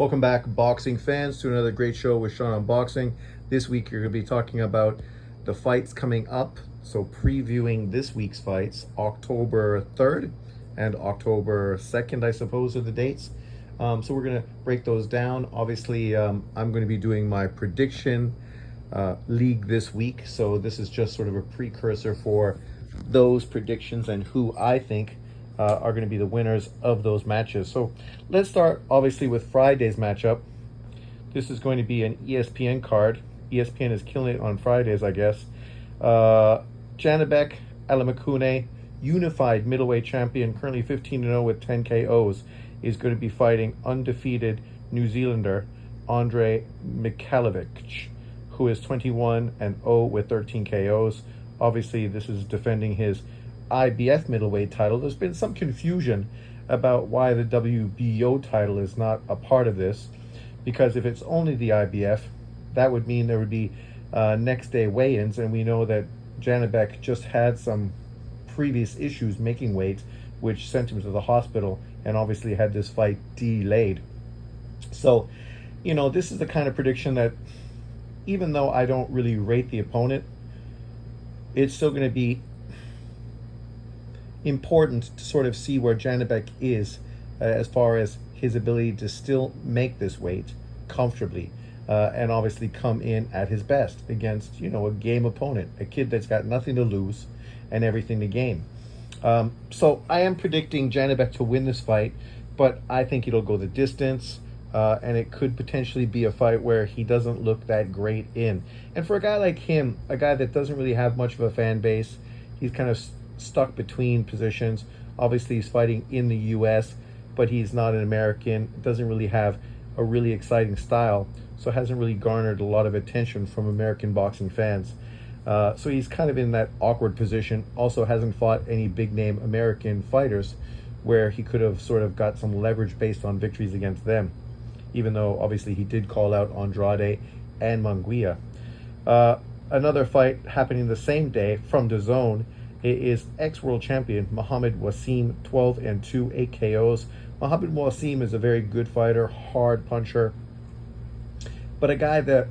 Welcome back, boxing fans, to another great show with Sean on Boxing. This week, you're going to be talking about the fights coming up. So, previewing this week's fights, October 3rd and October 2nd, I suppose, are the dates. So, we're going to break those down. Obviously, I'm going to be doing my prediction league this week. So, this is just sort of a precursor for those predictions and who I think are going to be the winners of those matches. So let's start obviously with Friday's matchup. This is going to be an ESPN card. ESPN is killing it on Fridays, I guess. Janibek Alamakune, unified middleweight champion, currently 15-0 with 10 KOs, is going to be fighting undefeated New Zealander Andre Mikhailovic, who is 21-0 with 13 KOs. Obviously, this is defending his IBF middleweight title. There's been some confusion about why the WBO title is not a part of this, because if it's only the IBF, that would mean there would be next day weigh-ins, and we know that Janibek just had some previous issues making weight, which sent him to the hospital and obviously had this fight delayed. So, this is the kind of prediction that, even though I don't really rate the opponent, it's still going to be important to sort of see where Janibek is as far as his ability to still make this weight comfortably and obviously come in at his best against, a game opponent, a kid that's got nothing to lose and everything to gain. So I am predicting Janibek to win this fight, but I think it'll go the distance, and it could potentially be a fight where he doesn't look that great in. And for a guy like him, a guy that doesn't really have much of a fan base, he's kind of stuck between positions. Obviously, he's fighting in the U.S., but he's not an American, doesn't really have a really exciting style, so hasn't really garnered a lot of attention from American boxing fans. So he's kind of in that awkward position. Also hasn't fought any big-name American fighters where he could have sort of got some leverage based on victories against them, even though obviously he did call out Andrade and Munguia. Another fight happening the same day from DAZN is ex-world champion Mohammed Wasim, 12-2, 8 KOs. Mohammed Wasim is a very good fighter, hard puncher, but a guy that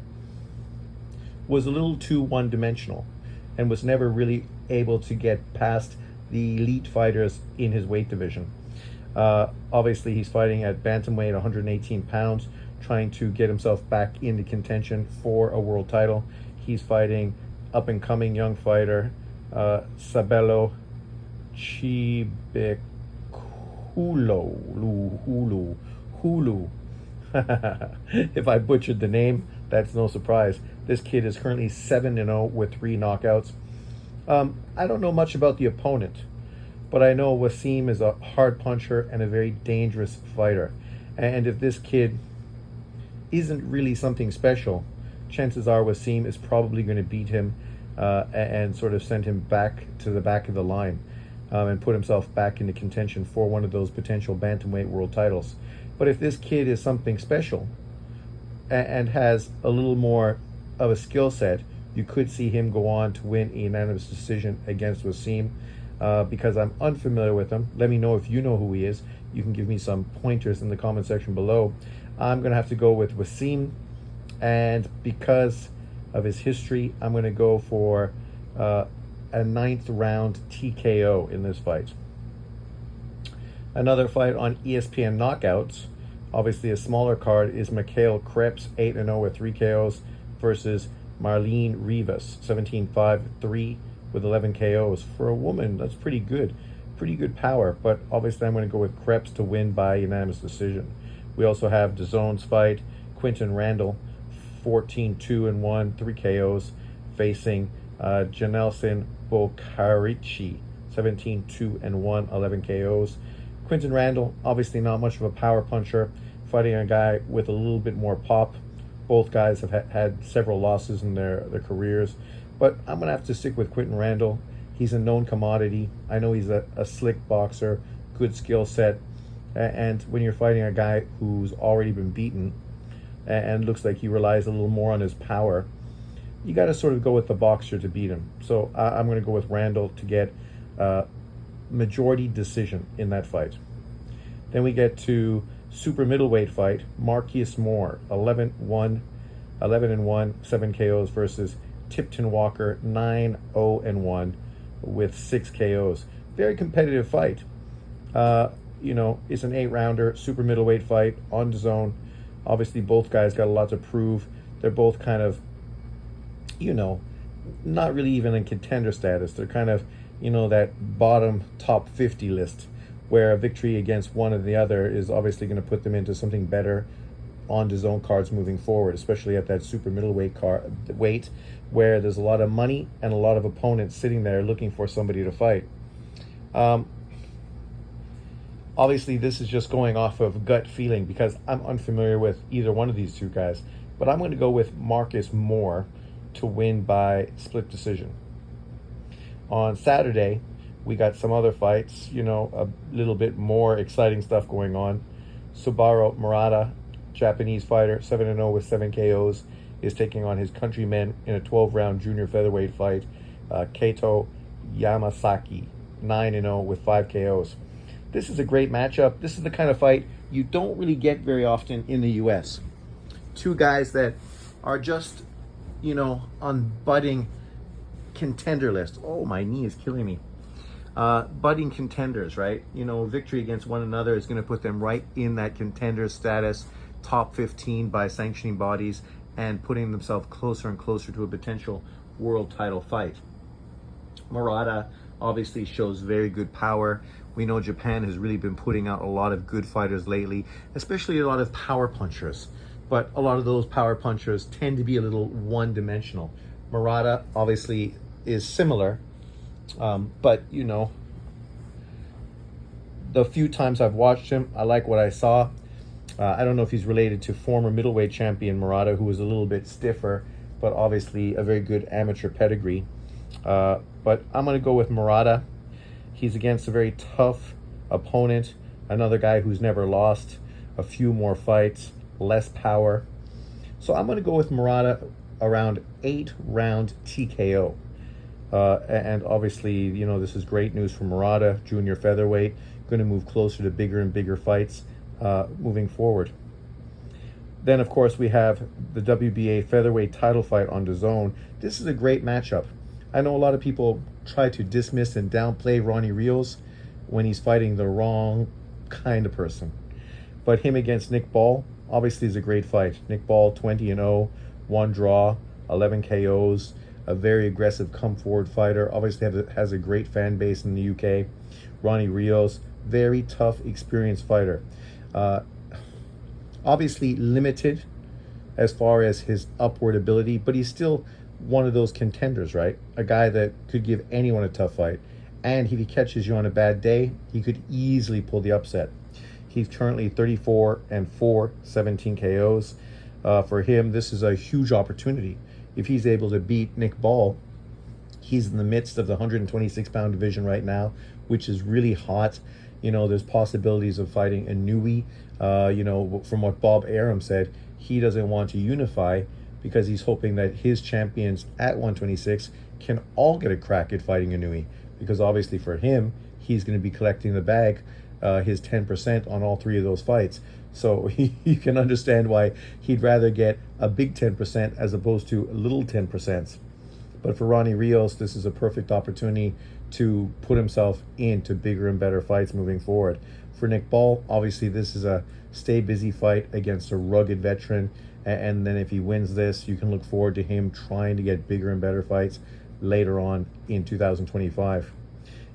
was a little too one-dimensional and was never really able to get past the elite fighters in his weight division. Obviously, he's fighting at bantamweight, 118 pounds, trying to get himself back into contention for a world title. He's fighting up-and-coming young fighter Sabelo Chibekulo Hulu. If I butchered the name, that's no surprise. This kid is currently 7-0 with 3 knockouts. I don't know much about the opponent, but I know Wasim is a hard puncher and a very dangerous fighter. And if this kid isn't really something special, chances are Wasim is probably going to beat him and sort of send him back to the back of the line and put himself back into contention for one of those potential bantamweight world titles. But if this kid is something special and has a little more of a skill set, you could see him go on to win a unanimous decision against Wasim. Because I'm unfamiliar with him, let me know if you know who he is. You can give me some pointers in the comment section below. I'm going to have to go with Wasim, and because of his history, I'm going to go for a 9th round TKO in this fight. Another fight on ESPN Knockouts, obviously a smaller card, is Mikhail Krebs, 8-0 with 3 KOs, versus Marlene Rivas, 17-5, 3 with 11 KOs. For a woman, that's pretty good power, but obviously I'm going to go with Krebs to win by unanimous decision. We also have DAZN's fight, Quinton Randall, 14-2-1, 3 KOs, facing Janelson Bokarici, 17-2-1, 11 KOs. Quinton Randall, obviously not much of a power puncher, fighting a guy with a little bit more pop. Both guys have had several losses in their careers, but I'm going to have to stick with Quinton Randall. He's a known commodity. I know he's a slick boxer, good skill set, and when you're fighting a guy who's already been beaten and looks like he relies a little more on his power, you got to sort of go with the boxer to beat him. So I'm going to go with Randall to get majority decision in that fight. Then we get to super middleweight fight, Marcus Moore, 11-1, 7 KOs versus Tipton Walker, 9-0-1 with 6 KOs. Very competitive fight. It's an 8-rounder, super middleweight fight on DAZN. Obviously, both guys got a lot to prove. They're both kind of, not really even in contender status. They're kind of, that bottom top 50 list, where a victory against one or the other is obviously going to put them into something better on DAZN cards moving forward, especially at that super middleweight weight, where there's a lot of money and a lot of opponents sitting there looking for somebody to fight. Obviously, this is just going off of gut feeling because I'm unfamiliar with either one of these two guys, but I'm going to go with Marcus Moore to win by split decision. On Saturday, we got some other fights, a little bit more exciting stuff going on. Subaru Murata, Japanese fighter, 7-0 with 7 KOs, is taking on his countryman in a 12-round junior featherweight fight, Kato Yamasaki, 9-0 with 5 KOs. This is a great matchup. This is the kind of fight you don't really get very often in the U.S. Two guys that are just, on budding contender list. Oh, my knee is killing me. Budding contenders, right? Victory against one another is going to put them right in that contender status, top 15 by sanctioning bodies, and putting themselves closer and closer to a potential world title fight. Murata obviously shows very good power. We know Japan has really been putting out a lot of good fighters lately, especially a lot of power punchers. But a lot of those power punchers tend to be a little one-dimensional. Murata obviously is similar, but the few times I've watched him, I like what I saw. I don't know if he's related to former middleweight champion Murata, who was a little bit stiffer, but obviously a very good amateur pedigree. But I'm going to go with Murata. He's against a very tough opponent, another guy who's never lost, a few more fights, less power. So I'm going to go with Murata around 8-round TKO. And obviously, this is great news for Murata, junior featherweight, going to move closer to bigger and bigger fights moving forward. Then, of course, we have the WBA featherweight title fight on DAZN. This is a great matchup. I know a lot of people try to dismiss and downplay Ronnie Rios when he's fighting the wrong kind of person. But him against Nick Ball, obviously, is a great fight. Nick Ball, 20-0, 1 draw, 11 KOs, a very aggressive come-forward fighter. Obviously has a great fan base in the UK. Ronnie Rios, very tough, experienced fighter. Obviously limited as far as his upward ability, but he's still one of those contenders, right? A guy that could give anyone a tough fight. And if he catches you on a bad day, he could easily pull the upset. He's currently 34-4, 17 KOs. For him, this is a huge opportunity. If he's able to beat Nick Ball, he's in the midst of the 126-pound division right now, which is really hot. There's possibilities of fighting Inoue. From what Bob Arum said, he doesn't want to unify because he's hoping that his champions at 126 can all get a crack at fighting Inoue. Because obviously for him, he's going to be collecting the bag, his 10% on all 3 of those fights. So you can understand why he'd rather get a big 10% as opposed to a little 10%. But for Ronnie Rios, this is a perfect opportunity to put himself into bigger and better fights moving forward. For Nick Ball, obviously this is a stay busy fight against a rugged veteran. And then if he wins this, you can look forward to him trying to get bigger and better fights later on in 2025.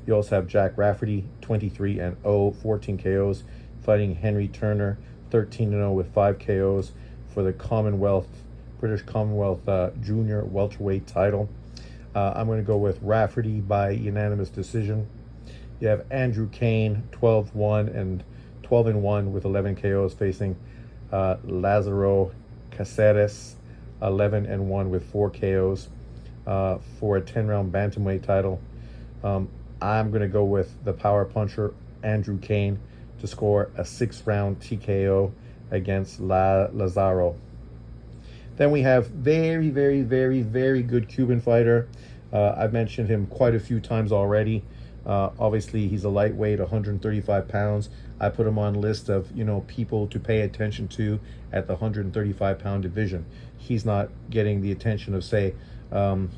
You also have Jack Rafferty, 23-0, 14 KOs, fighting Henry Turner, 13-0 with 5 KOs for the British Commonwealth Junior welterweight title. I'm going to go with Rafferty by unanimous decision. You have Andrew Kane, 12-1 and 12-1 with 11 KOs, facing Lazaro Caceres, 11-1 with 4 KOs for a 10-round bantamweight title. I'm going to go with the power puncher Andrew Kane to score a 6-round TKO against Lazaro. Then we have very, very, very, very good Cuban fighter. I've mentioned him quite a few times already. Obviously, he's a lightweight, 135 pounds. I put him on a list of, people to pay attention to at the 135-pound division. He's not getting the attention of, say, an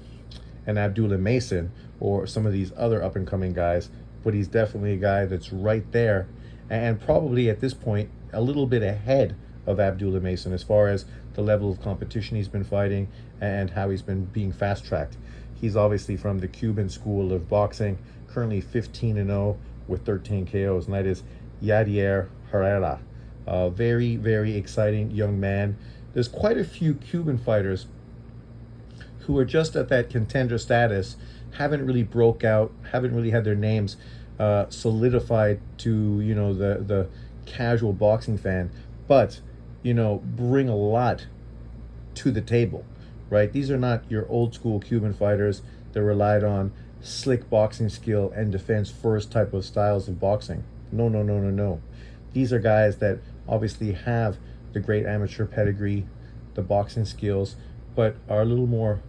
Abdullah Mason or some of these other up-and-coming guys, but he's definitely a guy that's right there, and probably at this point a little bit ahead of Abdullah Mason as far as the level of competition he's been fighting and how he's been being fast-tracked. He's obviously from the Cuban school of boxing, currently 15-0 with 13 KOs, and that is Yadier Herrera. Very, very exciting young man. There's quite a few Cuban fighters who are just at that contender status, haven't really broke out, haven't really had their names solidified to, the casual boxing fan, but, bring a lot to the table, right? These are not your old school Cuban fighters that relied on slick boxing skill and defense first type of styles of boxing. No, no, no, no, no. These are guys that obviously have the great amateur pedigree, the boxing skills, but are a little more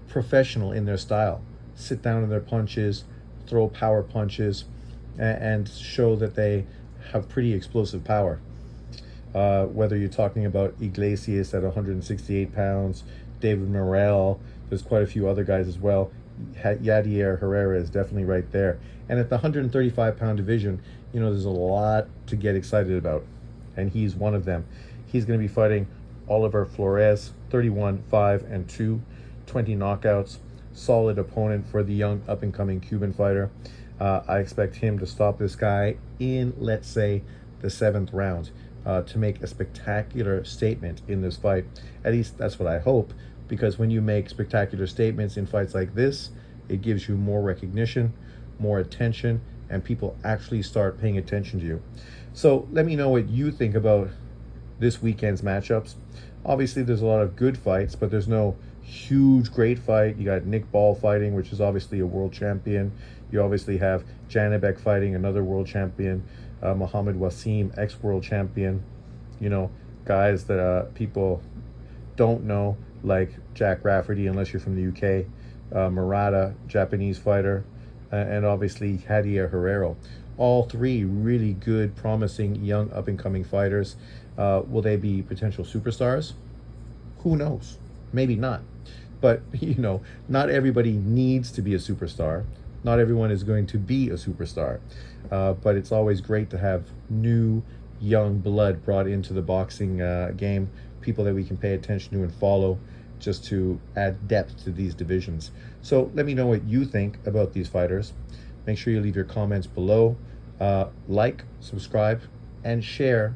professional in their style. Sit down in their punches, throw power punches, and show that they have pretty explosive power. Whether you're talking about Iglesias at 168 pounds, David Morrell, there's quite a few other guys as well. Yadier Herrera is definitely right there. And at the 135-pound division, there's a lot to get excited about, and he's one of them. He's going to be fighting Oliver Flores, 31-5-2, 20 knockouts. Solid opponent for the young up-and-coming Cuban fighter. I expect him to stop this guy in, let's say, the 7th round to make a spectacular statement in this fight. At least that's what I hope, because when you make spectacular statements in fights like this, it gives you more recognition, more attention, and people actually start paying attention to you. So let me know what you think about this weekend's matchups. Obviously, there's a lot of good fights, but there's no huge great fight. You got Nick Ball fighting, which is obviously a world champion. You obviously have Janibek fighting, another world champion. Mohammed Wasim, ex-world champion. Guys that people don't know, like Jack Rafferty, unless you're from the UK. Murata, Japanese fighter. And obviously Yadier Herrera. All three really good, promising, young, up-and-coming fighters. Will they be potential superstars? Who knows? Maybe not. But, not everybody needs to be a superstar. Not everyone is going to be a superstar. But it's always great to have new, young blood brought into the boxing game. People that we can pay attention to and follow, just to add depth to these divisions. So let me know what you think about these fighters. Make sure you leave your comments below. Like, subscribe, and share.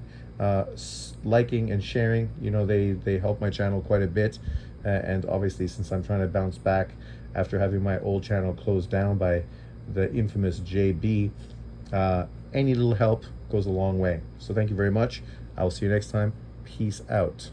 Liking and sharing, they help my channel quite a bit. And obviously, since I'm trying to bounce back after having my old channel closed down by the infamous JB, any little help goes a long way. So thank you very much. I will see you next time. Peace out.